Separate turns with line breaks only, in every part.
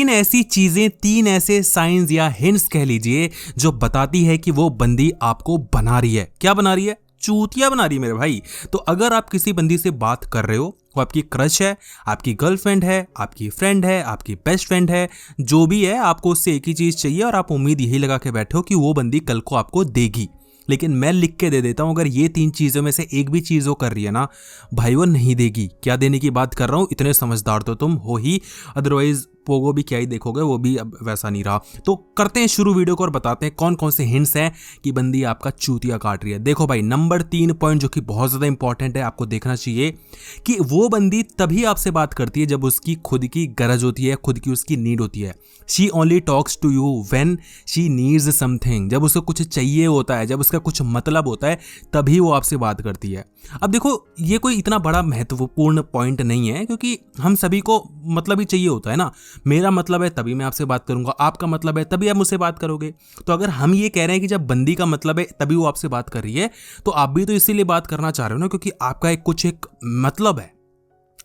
तीन ऐसी चीजें, तीन ऐसे साइंस या हिंट्स कह लीजिए जो बताती है कि वो बंदी आपको बना रही है। क्या बना रही है? चूतिया बना रही है मेरे भाई। तो अगर आप किसी बंदी से बात कर रहे हो, वो आपकी क्रश है, आपकी गर्लफ्रेंड है, आपकी फ्रेंड है, आपकी बेस्ट फ्रेंड है, जो भी है, आपको उससे एक ही चीज चाहिए और आप उम्मीद यही लगा के बैठे हो कि वो बंदी कल को आपको देगी। लेकिन मैं लिख के दे देता हूं, अगर ये तीन चीजों में से एक भी चीज वो कर रही है ना भाई, वो नहीं देगी। क्या देने की बात कर रहा हूं, इतने समझदार तो तुम हो ही, अदरवाइज पोगो भी क्या ही देखोगे, वो भी अब वैसा नहीं रहा। तो करते हैं शुरू वीडियो को और बताते हैं कौन कौन से हिंट्स हैं कि बंदी आपका चूतिया काट रही है। देखो भाई, नंबर 3 पॉइंट जो कि बहुत ज्यादा इंपॉर्टेंट है, आपको देखना चाहिए कि वो बंदी तभी आपसे बात करती है जब उसकी खुद की गरज होती है, खुद की उसकी नीड होती है। She only talks to you when she needs something. जब उसको कुछ चाहिए होता है, जब उसका कुछ मतलब होता है, तभी वो आपसे बात करती है। अब देखो, ये कोई इतना बड़ा महत्वपूर्ण पॉइंट नहीं है, क्योंकि हम सभी को मतलब ही चाहिए होता है ना। मेरा मतलब है तभी मैं आपसे बात करूंगा, आपका मतलब है तभी आप मुझसे बात करोगे। तो अगर हम ये कह रहे हैं कि जब बंदी का मतलब है तभी वो आपसे बात कर रही है, तो आप भी तो इसीलिए बात करना चाह रहे हो ना, क्योंकि आपका एक मतलब है,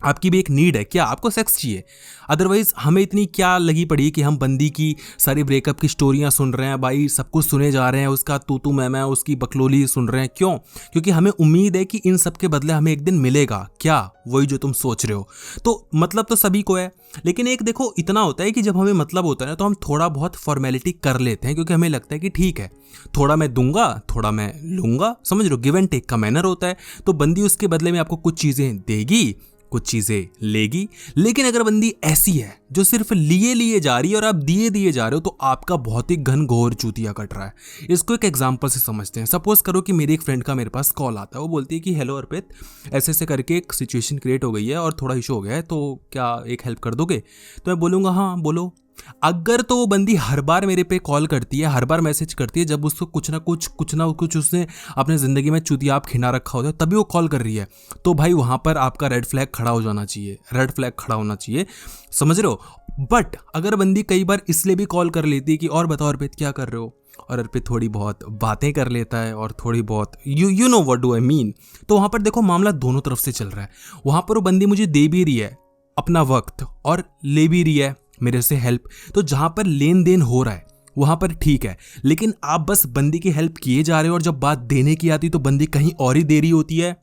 आपकी भी एक नीड है। क्या आपको सेक्स चाहिए? अदरवाइज हमें इतनी क्या लगी पड़ी कि हम बंदी की सारी ब्रेकअप की स्टोरियां सुन रहे हैं भाई, सब कुछ सुने जा रहे हैं, उसका तू मैं उसकी बकलोली सुन रहे हैं। क्यों? क्योंकि हमें उम्मीद है कि इन सब के बदले हमें एक दिन मिलेगा। क्या? वही जो तुम सोच रहे हो। तो मतलब तो सभी को है, लेकिन एक देखो, इतना होता है कि जब हमें मतलब होता है ना, तो हम थोड़ा बहुत फॉर्मेलिटी कर लेते हैं, क्योंकि हमें लगता है कि ठीक है, थोड़ा मैं दूंगा, थोड़ा मैं लूंगा, समझ लो, गिव एंड टेक का मैनर होता है। तो बंदी उसके बदले में आपको कुछ चीजें देगी, कुछ चीजें लेगी। लेकिन अगर बंदी ऐसी है जो सिर्फ लिए जा रही है और आप दिए जा रहे हो, तो आपका बहुत ही घनघोर चूतिया कट रहा है। इसको एक एग्जांपल से समझते हैं। सपोज करो कि मेरी एक फ्रेंड का मेरे पास कॉल आता है, वो बोलती है कि हेलो अर्पित, ऐसे ऐसे करके एक सिचुएशन क्रिएट हो गई है और थोड़ा इशू हो गया है, तो क्या एक हेल्प कर दोगे? तो मैं बोलूंगा हाँ बोलो। अगर तो वो बंदी हर बार मेरे पे कॉल करती है, हर बार मैसेज करती है, जब उसको कुछ ना कुछ उसने अपने जिंदगी में चुतियाप खिना रखा होता है, तभी वो कॉल कर रही है, तो भाई वहां पर आपका रेड फ्लैग खड़ा हो जाना चाहिए, रेड फ्लैग खड़ा होना चाहिए, समझ रहे हो। बट अगर बंदी कई बार इसलिए भी कॉल कर लेती है कि और बताओ अर्पित क्या कर रहे हो, और अर्पित थोड़ी बहुत बातें कर लेता है और थोड़ी बहुत you know what do I mean, तो वहां पर देखो मामला दोनों तरफ से चल रहा है। वहां पर वो बंदी मुझे दे भी रही है अपना वक्त और ले भी रही है मेरे से हेल्प। तो जहां पर लेन देन हो रहा है वहां पर ठीक है, लेकिन आप बस बंदी की हेल्प किए जा रहे हो और जब बात देने की आती तो बंदी कहीं और ही दे रही होती है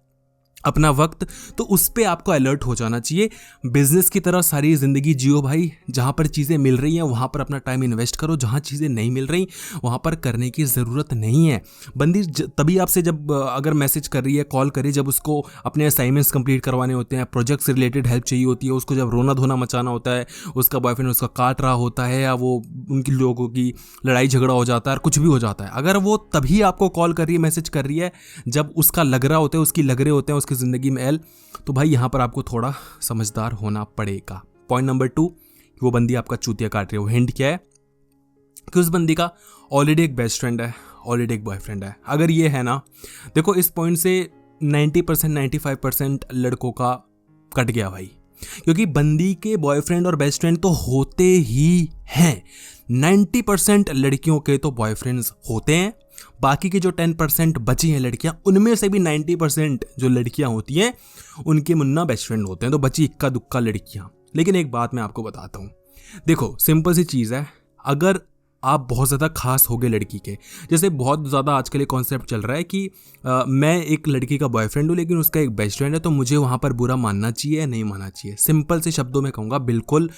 अपना वक्त, तो उस पे आपको अलर्ट हो जाना चाहिए। बिजनेस की तरह सारी जिंदगी जियो भाई, जहां पर चीजें मिल रही हैं वहां पर अपना टाइम इन्वेस्ट करो, जहां चीजें नहीं मिल रही वहां पर करने की जरूरत नहीं है। बंदी तभी आपसे जब अगर मैसेज कर रही है, कॉल करी, जब उसको अपने असाइनमेंट्स कंप्लीट करवाने होते हैं, प्रोजेक्ट से रिलेटेड हेल्प चाहिए होती है, उसको जब रोना धोना मचाना होता है, उसका बॉयफ्रेंड उसका काट रहा होता है, या वो उनकी लोगों की लड़ाई झगड़ा हो जाता है, कुछ भी हो जाता है, अगर वो तभी आपको कॉल कर रही है, मैसेज कर रही है, जब उसका लग रहा होता है, उसकी लग रहे होते हैं उसकी जिंदगी में एल, तो भाई यहां पर आपको थोड़ा समझदार होना पड़ेगा। पॉइंट नंबर 2, वो बंदी आपका चूतिया काट रही है। वो हिंट क्या है कि उस बंदी का ऑलरेडी एक बेस्ट फ्रेंड है, ऑलरेडी एक बॉयफ्रेंड है। अगर ये है ना, देखो इस पॉइंट से 90% 95% लड़कों का कट गया भाई, क्योंकि बंदी के बॉयफ्रेंड और बेस्ट फ्रेंड तो होते ही हैं। 90% लड़कियों के तो बॉयफ्रेंड्स होते हैं, बाकी के जो 10% बची हैं लड़कियां, उनमें से भी 90% जो लड़कियां होती हैं उनके मुन्ना बेस्ट फ्रेंड होते हैं, तो बची इक्का दुक्का लड़कियां। लेकिन एक बात मैं आपको बताता हूं, देखो सिंपल सी चीज़ है, अगर आप बहुत ज़्यादा खास हो गए लड़की के, जैसे बहुत ज़्यादा आजकल एक कॉन्सेप्ट चल रहा है कि मैं एक लड़की का बॉयफ्रेंड हूँ लेकिन उसका एक बेस्ट फ्रेंड है, तो मुझे वहाँ पर बुरा मानना चाहिए या नहीं मानना चाहिए। सिंपल से शब्दों में कहूँगा, बिल्कुल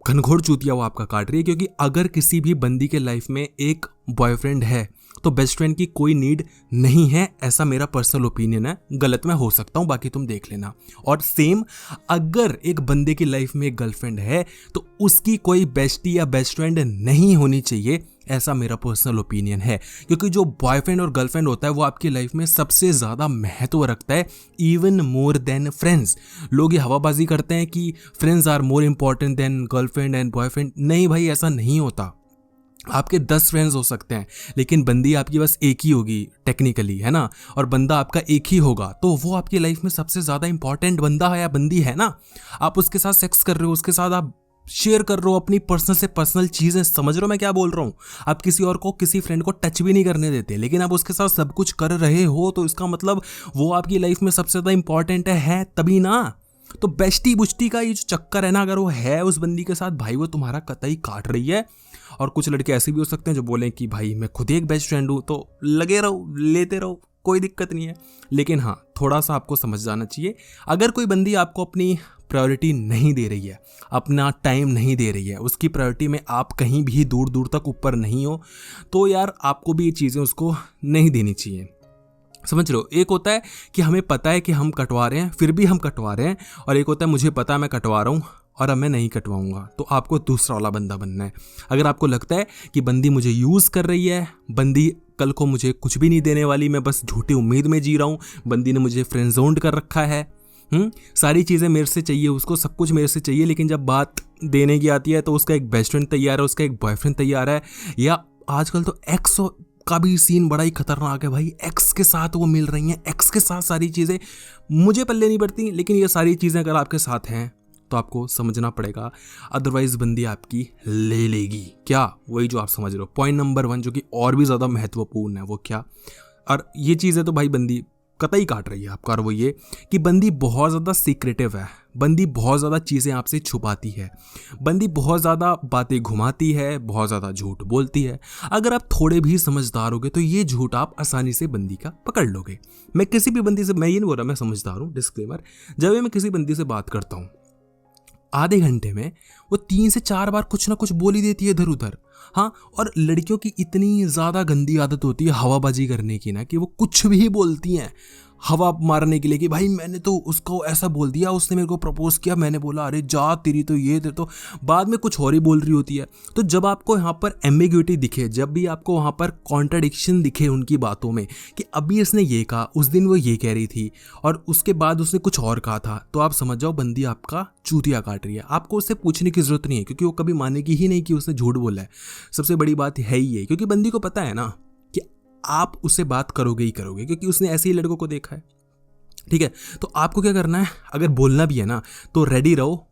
घनघोर चूतिया वो आपका काट रही है, क्योंकि अगर किसी भी बंदी के लाइफ में एक बॉयफ्रेंड है तो बेस्ट फ्रेंड की कोई नीड नहीं है, ऐसा मेरा पर्सनल ओपिनियन है। गलत मैं हो सकता हूं, बाकी तुम देख लेना। और सेम, अगर एक बंदे की लाइफ में एक गर्लफ्रेंड है तो उसकी कोई बेस्टी या बेस्ट फ्रेंड नहीं होनी चाहिए, ऐसा मेरा पर्सनल ओपिनियन है। क्योंकि जो बॉयफ्रेंड और गर्लफ्रेंड होता है वो आपकी लाइफ में सबसे ज़्यादा महत्व रखता है, इवन मोर देन फ्रेंड्स। लोग ये हवाबाजी करते हैं कि friends are more important than girlfriend and boyfriend. नहीं भाई, ऐसा नहीं होता। आपके 10 फ्रेंड्स हो सकते हैं, लेकिन बंदी आपकी बस एक ही होगी टेक्निकली, है ना, और बंदा आपका एक ही होगा, तो वो आपकी लाइफ में सबसे ज़्यादा इंपॉर्टेंट बंदा है या बंदी है ना। आप उसके साथ सेक्स कर रहे हो, उसके साथ आप शेयर कर रहे हो अपनी पर्सनल से पर्सनल चीज़ें, समझ रहे हो मैं क्या बोल रहा हूँ। आप किसी और को, किसी फ्रेंड को टच भी नहीं करने देते, लेकिन आप उसके साथ सब कुछ कर रहे हो, तो इसका मतलब वो आपकी लाइफ में सबसे ज़्यादा इंपॉर्टेंट है तभी ना। तो बेस्टी बुस्टी का ये जो चक्कर है ना, अगर वो है उस बंदी के साथ भाई, वो तुम्हारा कतई काट रही है। और कुछ लड़के ऐसे भी हो सकते हैं जो बोलें कि भाई मैं खुद ही एक बेस्ट फ्रेंड हूँ, तो लगे रहो, लेते रहो, कोई दिक्कत नहीं है। लेकिन हाँ, थोड़ा सा आपको समझ जाना चाहिए, अगर कोई बंदी आपको अपनी प्रायोरिटी नहीं दे रही है, अपना टाइम नहीं दे रही है, उसकी प्रायोरिटी में आप कहीं भी दूर दूर तक ऊपर नहीं हो, तो यार आपको भी ये चीज़ें उसको नहीं देनी चाहिए। समझ लो, एक होता है कि हमें पता है कि हम कटवा रहे हैं फिर भी हम कटवा रहे हैं, और एक होता है मुझे पता है मैं कटवा रहा हूँ और अब मैं नहीं कटवाऊंगा। तो आपको दूसरा वाला बंदा बनना है। अगर आपको लगता है कि बंदी मुझे यूज़ कर रही है, बंदी कल को मुझे कुछ भी नहीं देने वाली, मैं बस झूठी उम्मीद में जी रहा हूँ, बंदी ने मुझे फ्रेंड जोन्ड कर रखा है, सारी चीज़ें मेरे से चाहिए उसको, सब कुछ मेरे से चाहिए, लेकिन जब बात देने की आती है तो उसका एक बेस्ट फ्रेंड तैयार है, उसका एक बॉयफ्रेंड तैयार है, या आजकल तो एक्स का भी सीन बड़ा ही खतरनाक है भाई। एक्स के साथ वो मिल रही हैं, एक्स के साथ सारी चीज़ें मुझे पल्ले नहीं पड़ती, लेकिन ये सारी चीज़ें अगर आपके साथ हैं तो आपको समझना पड़ेगा, अदरवाइज बंदी आपकी ले लेगी। क्या? वही जो आप समझ रहे हो। पॉइंट नंबर 1 जो कि और भी ज़्यादा महत्वपूर्ण है, वो क्या, और ये चीज़ है तो भाई बंदी कतई काट रही है आपका, और वो ये कि बंदी बहुत ज़्यादा सीक्रेटिव है, बंदी बहुत ज़्यादा चीज़ें आपसे छुपाती है, बंदी बहुत ज़्यादा बातें घुमाती है, बहुत ज़्यादा झूठ बोलती है। अगर आप थोड़े भी समझदार होगे तो ये झूठ आप आसानी से बंदी का पकड़ लोगे। मैं किसी भी बंदी से, मैं ये नहीं बोल रहा मैं समझदार हूँ, डिस्क्लेमर, जब मैं किसी बंदी से बात करता हूँ आधे घंटे में वो 3 से 4 बार कुछ ना कुछ बोल ही देती है इधर उधर। हाँ, और लड़कियों की इतनी ज़्यादा गंदी आदत होती है हवाबाजी करने की ना, कि वो कुछ भी बोलती हैं हवा मारने के लिए, कि भाई मैंने तो उसको ऐसा बोल दिया, उसने मेरे को प्रपोज किया, मैंने बोला अरे जा तेरी तो ये, तेरे तो, बाद में कुछ और ही बोल रही होती है। तो जब आपको यहाँ पर एम्बिग्यूटी दिखे, जब भी आपको वहाँ पर कॉन्ट्राडिक्शन दिखे उनकी बातों में, कि अभी इसने ये कहा, उस दिन वो ये कह रही थी, और उसके बाद उसने कुछ और कहा था, तो आप समझ जाओ बंदी आपका चूतिया काट रही है। आपको उससे पूछने की जरूरत नहीं है, क्योंकि वो कभी मानेगी ही नहीं कि उसने झूठ बोला है। सबसे बड़ी बात है ही ये, क्योंकि बंदी को पता है ना कि आप उससे बात करोगे ही करोगे, क्योंकि उसने ऐसे ही लड़कों को देखा है। ठीक है, तो आपको क्या करना है, अगर बोलना भी है ना तो रेडी रहो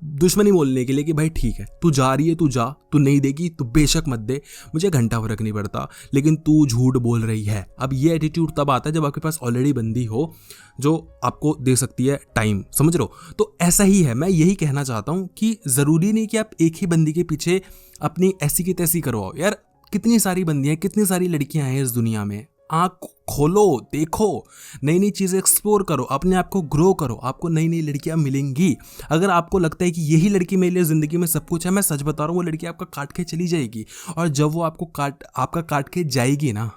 दुश्मनी बोलने के लिए, कि भाई ठीक है तू जा रही है, तू जा, तू नहीं देगी तो बेशक मत दे, मुझे घंटा फर्क नहीं पड़ता, लेकिन तू झूठ बोल रही है। अब ये एटीट्यूड तब आता है जब आपके पास ऑलरेडी बंदी हो जो आपको दे सकती है टाइम, समझ रहे हो। तो ऐसा ही है, मैं यही कहना चाहता हूँ कि ज़रूरी नहीं कि आप एक ही बंदी के पीछे अपनी ऐसी की तैसी करवाओ। यार कितनी सारी बंदियाँ, कितनी सारी लड़कियाँ हैं इस दुनिया में, आँख खोलो, देखो, नई नई चीज़ें एक्सप्लोर करो, अपने आप को ग्रो करो, आपको नई नई लड़कियां मिलेंगी। अगर आपको लगता है कि यही लड़की मेरे लिए ज़िंदगी में सब कुछ है, मैं सच बता रहा हूँ, वो लड़की आपका काट के चली जाएगी, और जब वो आपका काट के जाएगी ना,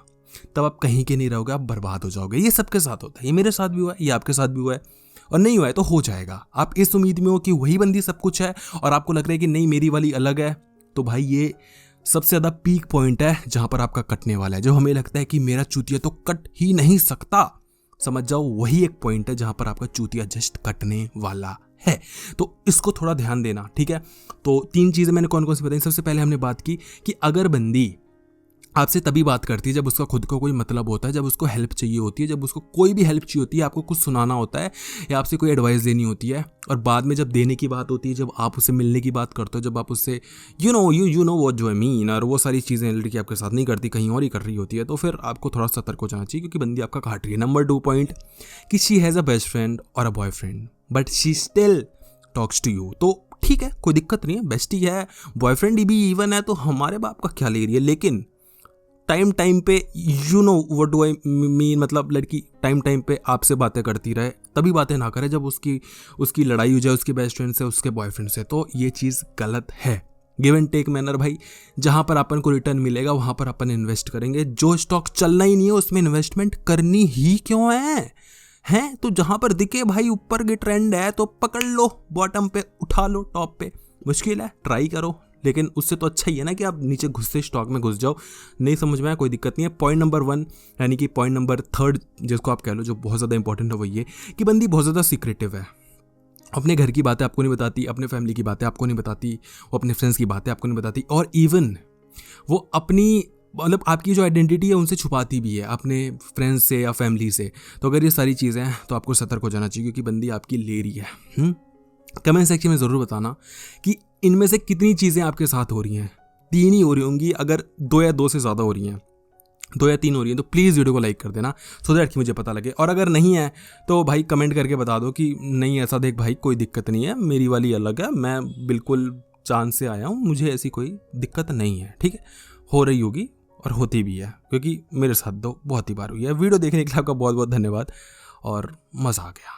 तब आप कहीं के नहीं रहोगे, आप बर्बाद हो जाओगे। ये सबके साथ होता है, ये मेरे साथ भी हुआ है, ये आपके साथ भी हुआ है, और नहीं हुआ है तो हो जाएगा। आप इस उम्मीद में हो कि वही बंदी सब कुछ है और आपको लग रहा है कि नहीं मेरी वाली अलग है, तो भाई ये सबसे ज़्यादा पीक पॉइंट है जहां पर आपका कटने वाला है। जो हमें लगता है कि मेरा चूतिया तो कट ही नहीं सकता, समझ जाओ वही एक पॉइंट है जहां पर आपका चूतिया जस्ट कटने वाला है। तो इसको थोड़ा ध्यान देना, ठीक है। तो 3 चीज़ें मैंने कौन कौन सी बताई। सबसे पहले हमने बात की कि अगर बंदी आपसे तभी बात करती है जब उसका खुद को कोई मतलब होता है, जब उसको हेल्प चाहिए होती है, जब उसको कोई भी हेल्प चाहिए होती है, आपको कुछ सुनाना होता है या आपसे कोई एडवाइस देनी होती है, और बाद में जब देने की बात होती है, जब आप उससे मिलने की बात करते हो, जब आप उससे यू नो व्हाट जो आई मीन, और वो सारी चीज़ें लड़की आपके साथ नहीं करती, कहीं और ही कर रही होती है, तो फिर आपको थोड़ा सतर्क हो जाना चाहिए, क्योंकि बंदी आपका काट रही है। नंबर 2 पॉइंट कि she has a best friend और a boyfriend but she still talks to you. तो ठीक है, कोई दिक्कत नहीं है, बेस्टी है, बॉयफ्रेंड भी इवन है, तो हमारे बाप का क्या ले रही है। लेकिन टाइम पे you know what do I mean, मतलब लड़की टाइम पे आपसे बातें करती रहे, तभी बातें ना करे जब उसकी लड़ाई हो जाए उसके बेस्ट फ्रेंड से, उसके बॉयफ्रेंड से, तो ये चीज़ गलत है। गिव एंड टेक मैनर भाई, जहाँ पर अपन को रिटर्न मिलेगा वहाँ पर अपन इन्वेस्ट करेंगे। जो स्टॉक चलना ही नहीं है उसमें इन्वेस्टमेंट करनी ही क्यों है। तो जहाँ पर दिखे भाई ऊपर की ट्रेंड है तो पकड़ लो, बॉटम पे उठा लो, टॉप पे मुश्किल है, ट्राई करो, लेकिन उससे तो अच्छा ही है ना कि आप नीचे घुसते स्टॉक में घुस जाओ। नहीं समझ में आया, कोई दिक्कत नहीं है। पॉइंट नंबर 1 यानी कि पॉइंट नंबर 3 जिसको आप कह लो, जो बहुत ज़्यादा इंपॉर्टेंट है, वो ये कि बंदी बहुत ज़्यादा सीक्रेटिव है। अपने घर की बातें आपको नहीं बताती, अपने फैमिली की बातें आपको नहीं बताती, वो अपने फ्रेंड्स की बातें आपको नहीं बताती, और इवन वो अपनी मतलब आपकी जो आइडेंटिटी है उनसे छुपाती भी है, अपने फ्रेंड्स से या फैमिली से। तो अगर ये सारी चीज़ें हैं तो आपको सतर्क हो जाना चाहिए, क्योंकि बंदी आपकी ले रही है। कमेंट सेक्शन में ज़रूर बताना कि इनमें से कितनी चीज़ें आपके साथ हो रही हैं। 3 ही हो रही होंगी, अगर 2 या 2 से ज़्यादा हो रही हैं 2 या 3 हो रही है, तो प्लीज़ वीडियो को लाइक कर देना सो दैट कि मुझे पता लगे। और अगर नहीं है तो भाई कमेंट करके बता दो कि नहीं ऐसा देख भाई, कोई दिक्कत नहीं है, मेरी वाली अलग है, मैं बिल्कुल चांद से आया हूँ, मुझे ऐसी कोई दिक्कत नहीं है, ठीक है। हो रही होगी और होती भी है, क्योंकि मेरे साथ तो बहुत ही बार हुई है। वीडियो देखने के लिए आपका बहुत बहुत धन्यवाद और मज़ा आ गया।